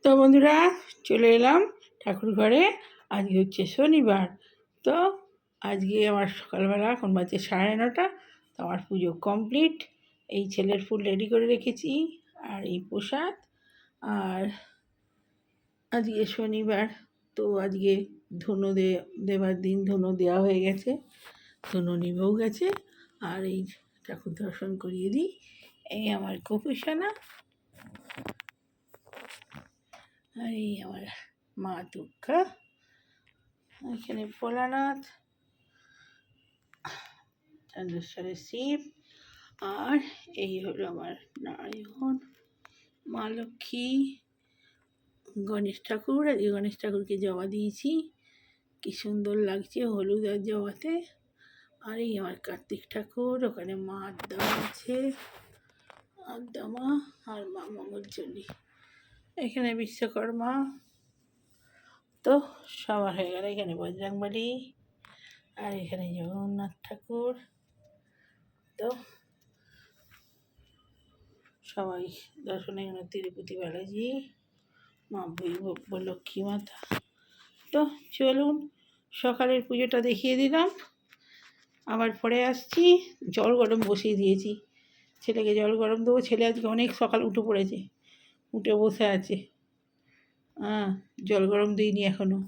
তো বন্ধুরা, চলে এলাম ঠাকুর ঘরে। আজকে হচ্ছে শনিবার। তো আজকে আমার সকালবেলা এখন বাজে 9:30। তো আমার পুজো কমপ্লিট। এই ছেলের ফুল রেডি করে রেখেছি, আর এই প্রসাদ। আর আজকে শনিবার, তো আজকে ধনু দেবার দিন। ধনু দেওয়া হয়ে গেছে, ধনু নিভেও গেছে। আর এই ঠাকুর দর্শন করিয়ে দিই। এই আমার গোপুসোনা, আর এই আমার মা দুর্গা, এখানে ভোলানাথ, চন্দ্রেশ্বরের শিব, আর এই হলো আমার নারায়ণ, মা লক্ষ্মী, গণেশ ঠাকুর। আজকে গণেশ ঠাকুরকে জবা দিয়েছি, কি সুন্দর লাগছে হলুদ আর জবাতে। আর এই আমার কার্তিক ঠাকুর, ওখানে মা আদ্যা আছে, আদ্যা মা, আর মা মঙ্গলচণ্ডী, এখানে বিশ্বকর্মা। তো সবার হয়ে গেল। এখানে বজরংবলী, আর এখানে জগন্নাথ ঠাকুর। তো সবাই দর্শনে গেল। তিরুপতি বালাজি, মা লক্ষ্মী মাতা। তো চলুন, সকালের পুজোটা দেখিয়ে দিলাম, আবার পরে আসছি। জল গরম বসিয়ে দিয়েছি, ছেলেকে জল গরম দেবো। ছেলে আজকে অনেক সকাল উঠে পড়েছে, উঠে বসে আছে। জল গরম দিইনি এখনও।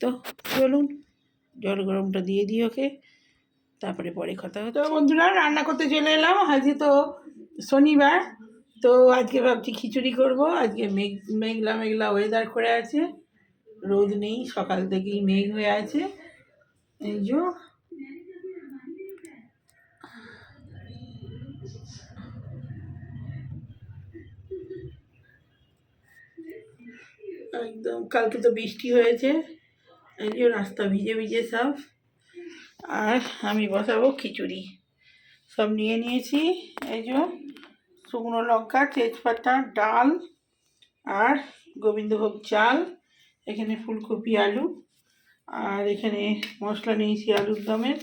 তো চলুন, জল গরমটা দিয়ে দিই ওকে, তারপরে পরে কথা হচ্ছে। তো বন্ধুরা, রান্না করতে চলে এলাম। আজকে তো শনিবার, তো আজকে ভাবছি খিচুড়ি করব। আজকে মেঘলা মেঘলা ওয়েদার করে আছে, রোদ নেই, সকাল থেকেই মেঘ হয়ে আছে। এই যে একদম, কালকে তো বৃষ্টি হয়েছে, এই যে রাস্তা ভিজে ভিজে সব। আর আমি বসাবো খিচুড়ি, সব নিয়ে নিয়েছি। এই যে শুকনো লঙ্কা, তেজপাতা, ডাল, আর গোবিন্দভোগ চাল, এখানে ফুলকপি, আলু, আর এখানে মশলা নিয়েছি আলুর দমের,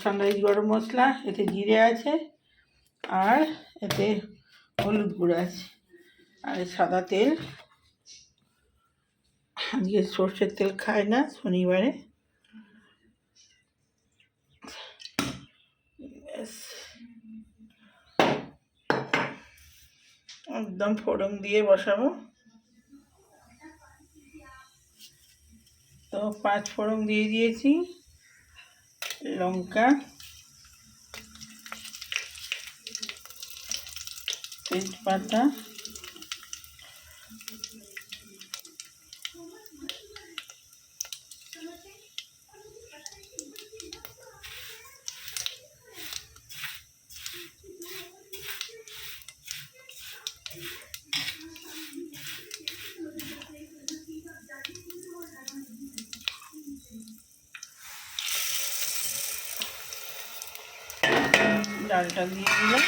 সানরাইজ গরম মশলা, এতে জিরে আছে, আর এতে হলুদ গুঁড়ো আছে, আর সাদা তেল। আজকে সর্ষের তেল খায় না শনিবারে। একদম ফোড়ন দিয়ে বসাবো। তো 5 ফোড়ন দিয়ে দিয়েছি, লঙ্কা, তেজপাতা, ডালটা দিয়ে দিলাম।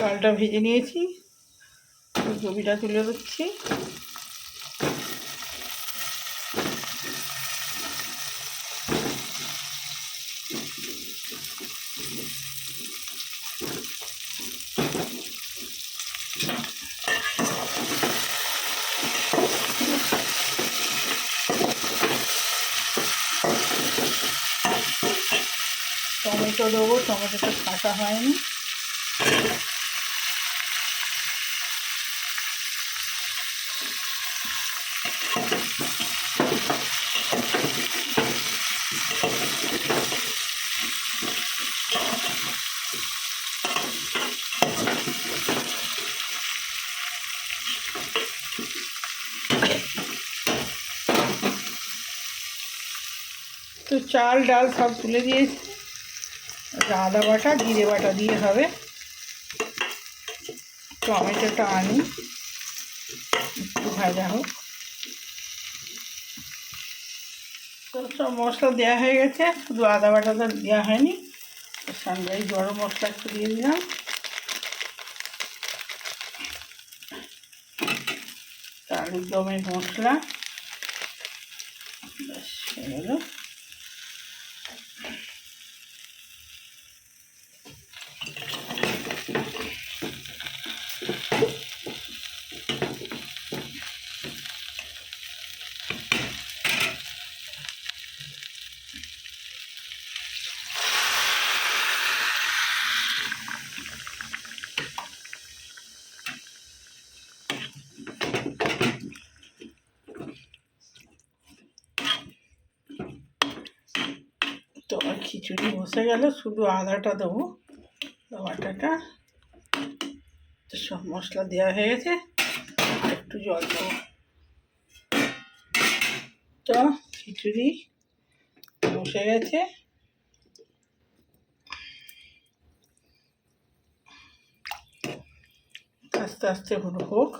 ডালটা ভেজে নিয়েছি, ফুলকপিটা তুলে দিচ্ছি। টমেটো দেবো, টমেটোটা কাটা হয়নি। তো চাল ডাল সব তুলে দিয়েছি। আদা বাটা, জিরে বাটা দিয়ে হবে। টমেটোটা আনি, একটু ভাজা হোক। তো সব মশলা দেওয়া হয়ে গেছে, শুধু আদা বাটাটা দেওয়া হয়নি। সানরাইজ গরম মশলা একটু দিয়ে দিলাম, আলুর দমের মশলা, ব্যাস হয়ে গেল। খিচুড়ি বসে গেল, শুধু আদাটা দেবো, বাটাটা তো সব মশলা দেওয়া হয়ে গেছে, আর একটু জল দেবো। তো খিচুড়ি বসে গেছে, আস্তে আস্তে হোক।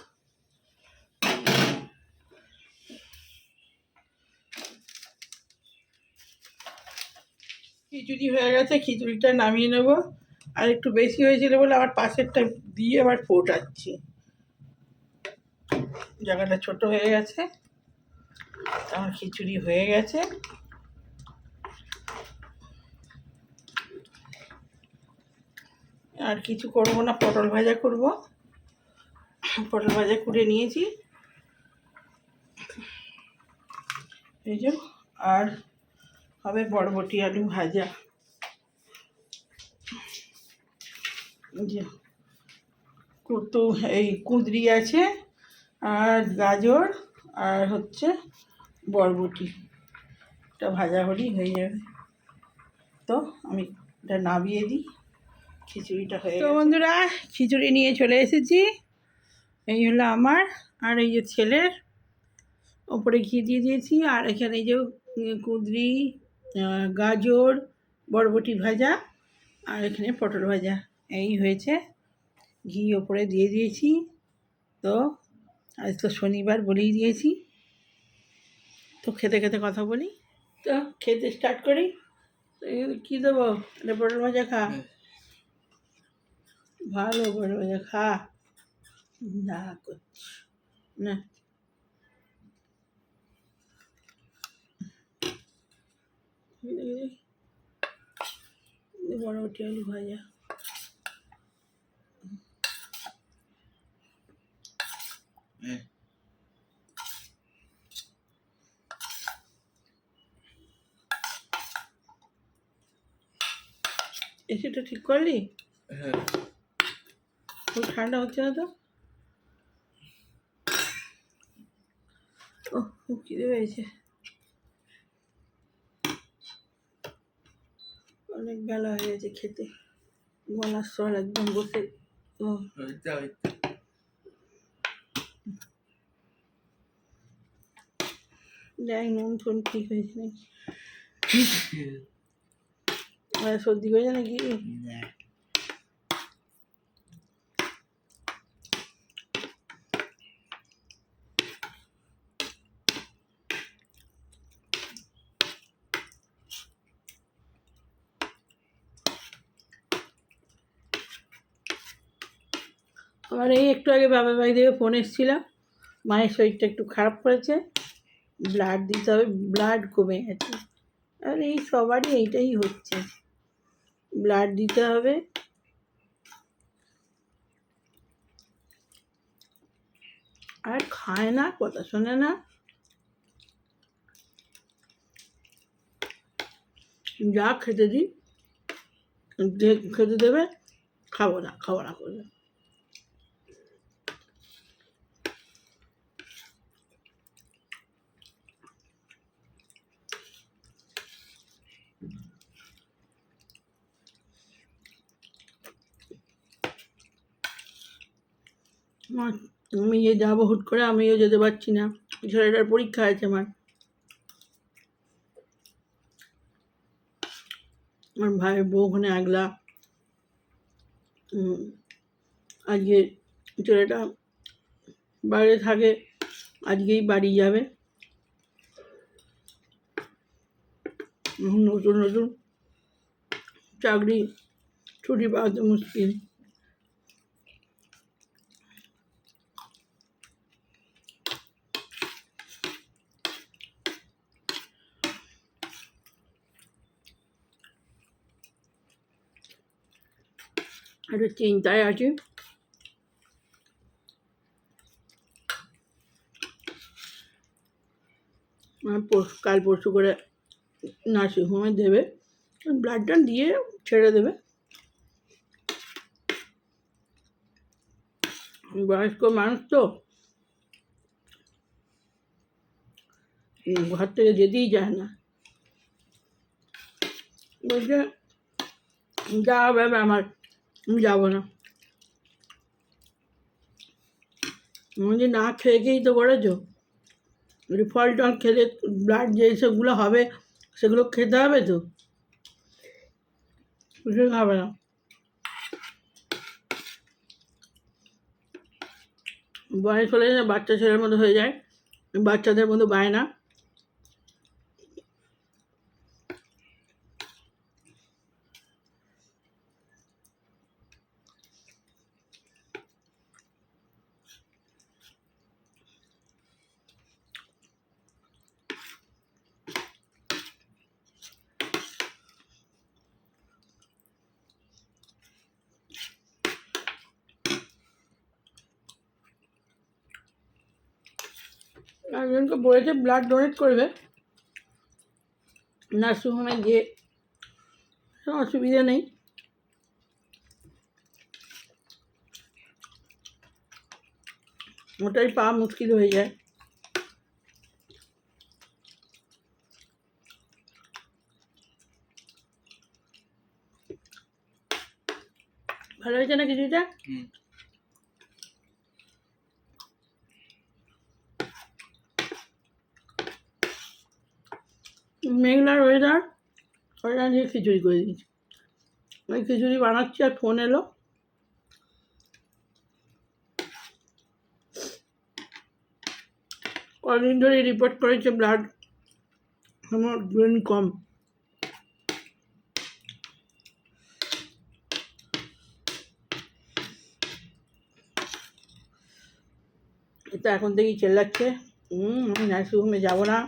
খিচুড়ি হয়ে গেছে, খিচুড়িটা নামিয়ে নেব। আর একটু বেশি হয়েছিল বলে আবার পাশেরটা দিয়ে আবার ফোটাচ্ছি, জায়গাটা ছোট হয়ে গেছে। আমার খিচুড়ি হয়ে গেছে। আর কিছু করব না, পটল ভাজা করব। পটল ভাজা করে নিয়েছি, এই যে। আর হবে বরবটি আলু ভাজা, যে তো এই কুঁদরি আছে, আর গাজর, আর হচ্ছে বরবটি, এটা ভাজা হলেই হয়ে যাবে। তো আমি এটা নামিয়ে দিই, খিচুড়িটা হয়ে গেছে। তো বন্ধুরা, খিচুড়ি নিয়ে চলে এসেছি। এই হলো আমার, আর এই যে ছেলের। ওপরে ঘি দিয়ে দিয়েছি, আর এখানে এই যে কুঁদরি, গাজর, বরবটি ভাজা, আর এখানে পটল ভাজা, এই হয়েছে। ঘি ওপরে দিয়ে দিয়েছি। তো আজ তো শনিবার বলেই দিয়েছি। তো খেতে খেতে কথা বলি, তো খেতে স্টার্ট করি। কী দেবো? এটা পটল ভাজা খা, ভালো পটল ভাজা খা, না করছি না। বরবটি আলু ভাজা, এসিটা ঠিক করলি? হ্যাঁ। খুব ঠান্ডা হচ্ছে না তো? ও খুব খিদে পেয়েছে, অনেক বেলা হয়ে গেছে খেতে, গলার স্বর একদম বসে। ও দেখ নুন টুন ঠিক হয়েছে নাকি, সর্দি হয়েছে নাকি? আমার এই একটু আগে বাবার বাড়ি থেকে ফোন এসেছিল, মায়ের শরীরটা একটু খারাপ করেছে, ব্লাড দিতে হবে, ব্লাড কমে গেছে। আর এই সবারই এইটাই হচ্ছে, ব্লাড দিতে হবে। আর খায় না, কথা শোনে না, যা খেতে দিই খেতে দেবে, খাবো না করবে। আমি যে যাবো হুট করে, আমিও যেতে পারছি না, ছেলেটার পরীক্ষা আছে আমার ভাইয়ের বউ ওখানে আগলা। আজকে ছেলেটা বাইরে থাকে, আজকেই বাড়ি যাবে। নতুন নতুন চাকরি, ছুটি পাওয়া তো মুশকিল। একটু চিন্তায় আছি। কাল পরশু করে নার্সিংহোমে দেবে, ব্লাডটা দিয়ে ছেড়ে দেবে। বয়স্ক মানুষ তো, ঘর থেকে যেতেই যায় না। বলছে যা হবে আমার, আমি যাবো না। যে না খেয়ে খেয়েই তো করেছো, ফল টল খেলে ব্লাড যে সবগুলো হবে সেগুলো খেতে হবে তো, সে খাবে না। বয়স হলে বাচ্চা ছেলের মতো হয়ে যায়, বাচ্চাদের মতো বায়না। একজনকে বলেছে ব্লাড ডোনেট করবে, নার্সিংহোমে গিয়ে অসুবিধা নেই। ওটাই পাওয়া মুশকিল হয়ে যায়। ভালো হয়েছে না কিছুটা? মেঘলার ওয়েদার, ওটা দিয়ে খিচুড়ি করে দিয়েছি। ওই খিচুড়ি বানাচ্ছি আর ফোন এলো। কদিন ধরে রিপোর্ট করেছে ব্লাড হিমোগ্লোবিন কম। এটা এখন থেকেই চেল্লাচ্ছে, আমি নার্সিংহোমে যাবো না।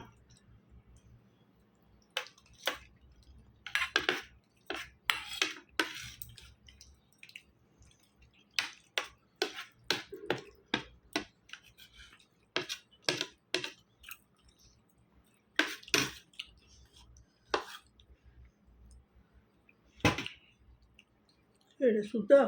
এটা সুতো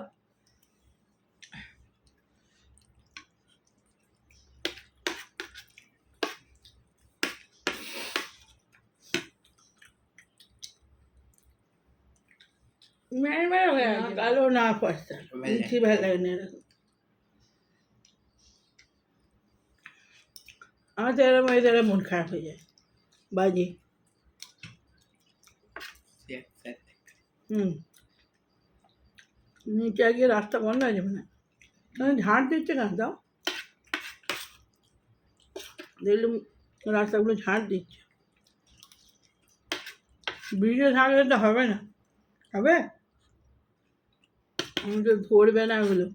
কালো না ফর্সা, মিষ্টি ভালো লাগে না এরকম। আমার তো এরকম ওয়েদারে মন খারাপ হয়ে যায়, বাজে। নিচে গিয়ে রাস্তা বন্ধ হয়ে যাবে না, ঝাড় দিচ্ছে কেন দাও, দেখলাম রাস্তাগুলো ঝাড় দিচ্ছে। ব্রিজে থাকলে তো হবে না, হবে আমাদের ধরবে না ওগুলো।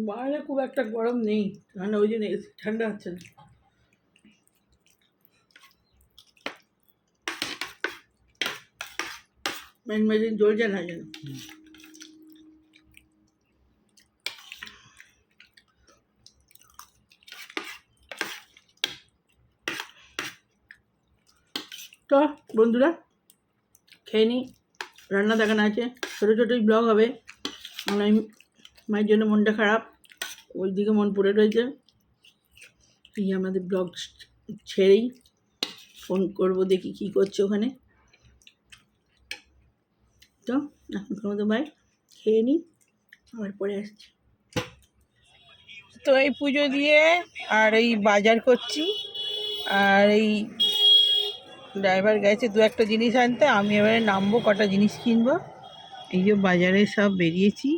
বাইরে খুব একটা গরম নেই, ঠান্ডা ওই জন্য ঠান্ডা হচ্ছে না। মেশিন জ্বলছে না যেন। তো বন্ধুরা খেয়ে নিই, রান্না দেখানো আছে, ছোটো ছোটোই ব্লগ হবে। আমি মায়ের জন্য মনটা খারাপ, ওই দিকে মন পড়ে রয়েছে। এই আমাদের ব্লগ ছেড়েই ফোন করবো, দেখি কী করছে ওখানে। তো এখনকার মতো বাই, খেয়ে নিই, আবার পরে আসছি। তো এই পুজো দিয়ে আর এই বাজার করছি, আর এই ড্রাইভার গেছে দু একটা জিনিস আনতে, আমি এবারে নামবো, কটা জিনিস কিনবো। এই যে বাজারে সব বেরিয়েছি,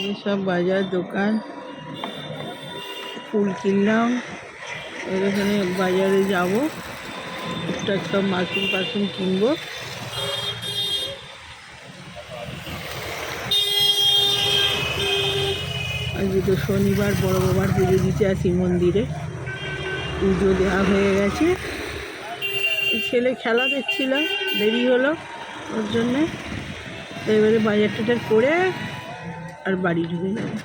এই সব বাজার দোকান, ফুল কিনলাম, এখানে বাজারে যাবো, টুকটাক সব মাশরুম ফাশরুম কিনবো। আজকে তো শনিবার, বড় বাবার পুজো দিতে আসি মন্দিরে, পুজো দেওয়া হয়ে গেছে। ছেলে খেলা দেখছিল, দেরি হলো ওর জন্যে, এবারে বাজার টাজার করে আর বাড়ি ঢুকে যাবো।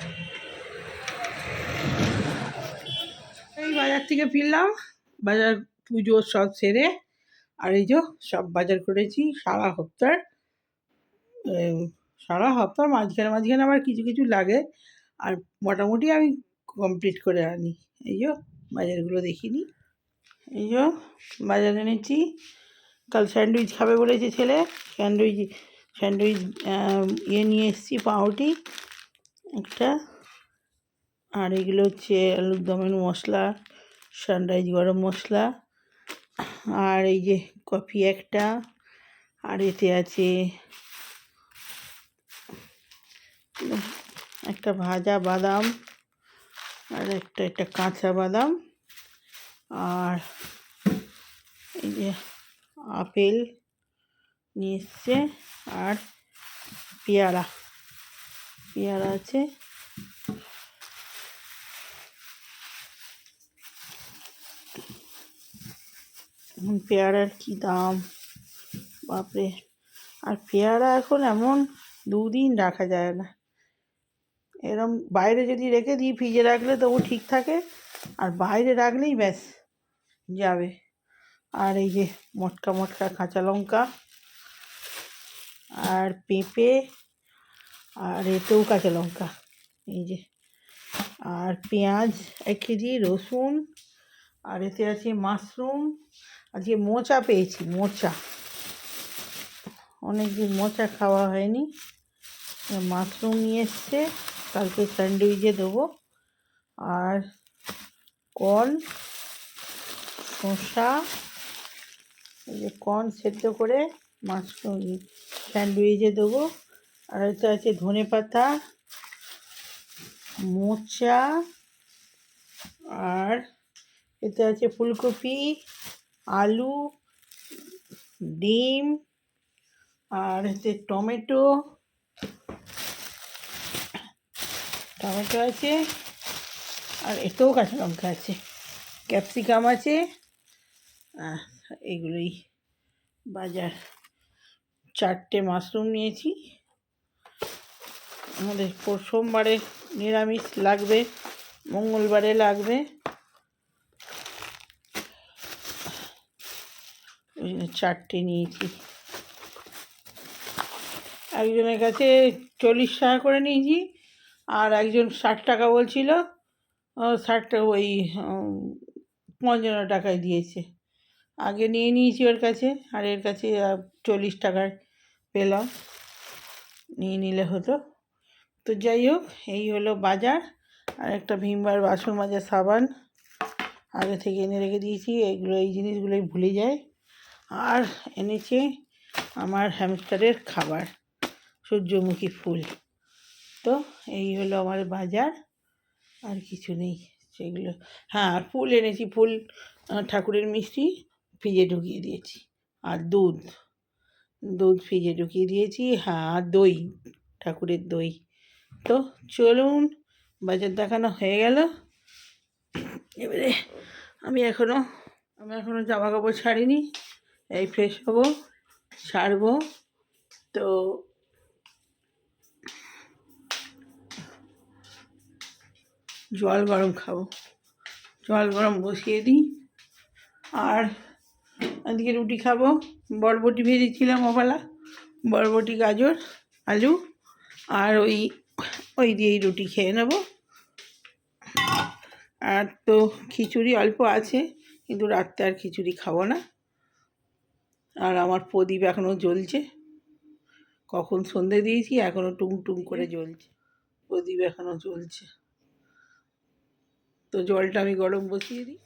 এই বাজার থেকে ফিরলাম, বাজার পুজো সব সেরে আর এই যে সব বাজার করেছি সারা সপ্তাহ। সারা সপ্তাহ মাঝখানে মাঝখানে আবার কিছু কিছু লাগে, আর মোটামুটি আমি কমপ্লিট করে আনি। এই যে বাজারগুলো দেখিনি, এই যে বাজার এনেছি। কাল স্যান্ডউইচ খাবে বলেছে ছেলে, স্যান্ডউইচ স্যান্ডউইচ নিয়ে এসেছি, পাউরুটি একটা, আর এগুলো হচ্ছে আলুর দমের মশলা, সানরাইজ গরম মশলা, আর এই যে কফি একটা, আর এতে আছে একটা ভাজা বাদাম, আর একটা কাঁচা বাদাম, আর এই যে আপেল নিয়ে এসছে, আর পেয়ারা আছে। পেয়ারার কি দাম বাপরে! আর পেয়ারা এখন এমন 2 দিন রাখা যায় না, এরম বাইরে যদি রেখে দিই ফ্রিজে রাখলে তবু ঠিক থাকে, আর বাইরে রাখলেই ব্যাস যাবে। আর এই যে মটকা মটকা কাঁচা লঙ্কা, আর পেঁপে, আর এতেও কাঁচা লঙ্কা, এই যে, আর পেঁয়াজ 1 কেজি, রসুন, আর এতে আছে মাশরুম। আজকে মোচা পেয়েছি, মোচা, অনেকদিন মোচা খাওয়া হয়নি। মাশরুম নিয়ে এসছে, কালকে স্যান্ডউইচে দেবো। আর কর্ন, শসা, এই যে কর্ন সেদ্ধ করে মাশরুম স্যান্ডউইচে দেবো। আর এতে আছে ধনেপাতা, মোচা, আর এতে আছে ফুলকপি, আলু, ডিম, আর এতে টমেটো আছে, আর এতেও কাঁচা লঙ্কা আছে, ক্যাপসিকাম আছে। এগুলোই বাজার। 4টে মাশরুম নিয়েছি, আমাদের সোমবারে নিরামিষ লাগবে, মঙ্গলবারে লাগবে, ওই জন্য 4টে নিয়েছি। একজনের কাছে 40 টাকা করে নিয়েছি, আর একজন 60 টাকা বলছিল, 60 টাকা ওই 55 টাকায় দিয়েছে। আগে নিয়ে নিয়েছি ওর কাছে, আর এর কাছে 40 টাকায় পেলাম, নিয়ে নিলে হতো। তো যাই হোক, এই হলো বাজার। আর একটা ভিমবার বাসন মাজার সাবান আগে থেকে এনে রেখে দিয়েছি, এই জিনিসগুলোই ভুলে যায়। আর এনেছে আমার হ্যামস্টারের খাবার, সূর্যমুখী ফুল। তো এই হলো আমার বাজার, আর কিছু নেই সেগুলো। হ্যাঁ, আর ফুল এনেছি, ফুল ঠাকুরের মিষ্টি ফ্রিজে ঢুকিয়ে দিয়েছি, আর দুধ ফ্রিজে ঢুকিয়ে দিয়েছি। হ্যাঁ, আর দই, ঠাকুরের দই। তো চলুন, বাজার দেখানো হয়ে গেল। এবারে আমি এখনও জামা কাপড় ছাড়িনি, এই ফ্রেশ হবো, ছাড়বো। তো জল গরম খাবো, জল গরম বসিয়ে দিই। আর আজকে রুটি খাবো, বরবটি ভেজেছিলাম ওবেলা, বরবটি, গাজর, আলু, আর ওই দিয়েই রুটি খেয়ে নেব। আর তো খিচুড়ি অল্প আছে, কিন্তু রাত্রে আর খিচুড়ি খাবো না। আর আমার প্রদীপ এখনও জ্বলছে, কখন সন্ধে দিয়েছি এখনও টুং করে জ্বলছে, প্রদীপ এখনও জ্বলছে। তো জলটা আমি গরম বসিয়ে দিই।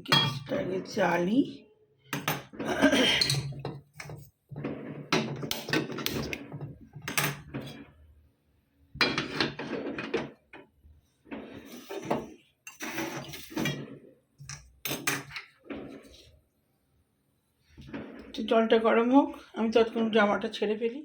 গ্যাসটাকে জ্বালি। জলটা গরম হোক, আমি ততক্ষণ জামাটা ছেড়ে ফেলি।